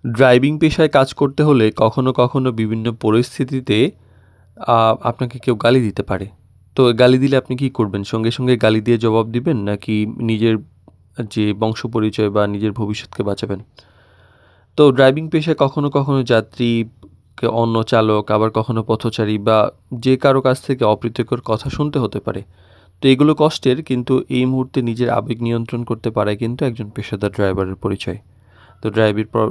Driving পেশায় কাজ করতে হলে কখনো বিভিন্ন পরিস্থিতিতে আপনাকে কেউ গালি দিতে পারে। তো গালি দিলে আপনি কি করবেন? সঙ্গে গালি দিয়ে জবাব দিবেন নাকি নিজের যে বংশ পরিচয় বা নিজের ভবিষ্যৎকে বাঁচাবেন? তো ড্রাইভিং পেশায় কখনো যাত্রীকে অন্য চালক আবার কখনো পথচারী বা যে কারো কাছ থেকে অপ্রীতিকর কথা শুনতে হতে পারে। তো এগুলো কষ্টের, কিন্তু এই মুহূর্তে নিজের আবেগ নিয়ন্ত্রণ করতে পারাই কিন্তু একজন পেশাদার ড্রাইভারের পরিচয়। তো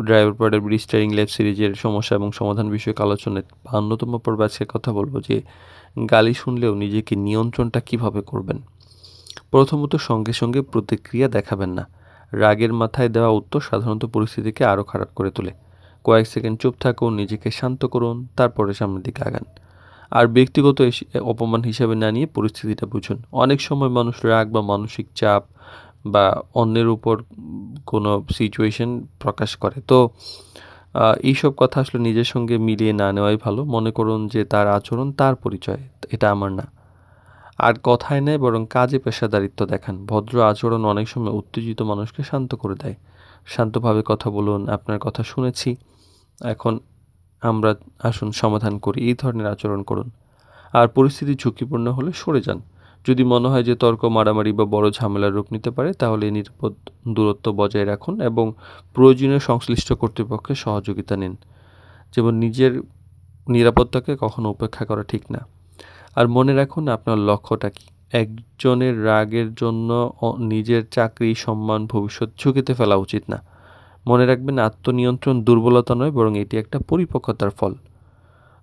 ড্রাইভার পরের রিস্টারিং ল্যাব সিরিজের সমস্যা এবং সমাধান বিষয়ক আলোচনায় ৫২তম পর্বে আজকে কথা বলব যে গালি শুনলেও নিজেকে নিয়ন্ত্রণটা কিভাবে করবেন। প্রথমত সঙ্গে প্রতিক্রিয়া দেখাবেন না। রাগের মাথায় দেওয়া উত্তর সাধারণত পরিস্থিতিকে আরও খারাপ করে তোলে। কয়েক সেকেন্ড চুপ থাকুন, নিজেকে শান্ত করুন, তারপরে সামনের দিকে আগান। আর ব্যক্তিগত অপমান হিসাবে না নিয়ে পরিস্থিতিটা বুঝুন। অনেক সময় মানুষ রাগ বা মানসিক চাপ বা অন্যের উপর কোনো সিচুয়েশন প্রকাশ করে। তো এইসব কথা আসলে নিজের সঙ্গে মিলিয়ে না নেওয়াই ভালো। মনে করুন যে তার আচরণ তার পরিচয়, এটা আমার না। আর কথায় নয় বরং কাজে পেশাদারিত্ব দেখান। ভদ্র আচরণ অনেক সময় উত্তেজিত মানুষকে শান্ত করে দেয়। শান্তভাবে কথা বলুন, আপনার কথা শুনেছি, এখন আমরা আসুন সমাধান করি, এই ধরনের আচরণ করুন। আর পরিস্থিতি ঝুঁকিপূর্ণ হলে সরে যান। যদি মনে হয় যে তর্ক, মারামারি বা বড় ঝামেলার রূপ নিতে পারে, তাহলে নিরাপদ দূরত্ব বজায় রাখুন এবং প্রয়োজনীয় সংশ্লিষ্ট কর্তৃপক্ষের সহযোগিতা নিন। যেমন নিজের নিরাপত্তাকে কখনো উপেক্ষা করা ঠিক না। আর মনে রাখুন আপনার লক্ষ্যটা কী। একজনের রাগের জন্য নিজের চাকরি, সম্মান, ভবিষ্যৎ ঝুঁকিতে ফেলা উচিত না। মনে রাখবেন, আত্মনিয়ন্ত্রণ দুর্বলতা নয় বরং এটি একটা পরিপক্কতার ফল।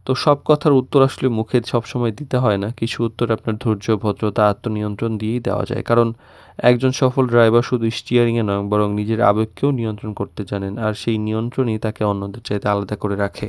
তো সব কথার উত্তর আসলে মুখে সবসময় দিতে হয় না। কিছু উত্তর আপনার ধৈর্য, ভদ্রতা, আত্মনিয়ন্ত্রণ দিয়েই দেওয়া যায়। কারণ একজন সফল ড্রাইভার শুধু স্টিয়ারিংয়ে নয় বরং নিজের আবেগকেও নিয়ন্ত্রণ করতে জানেন, আর সেই নিয়ন্ত্রণই তাকে অন্যদের চাইতে আলাদা করে রাখে।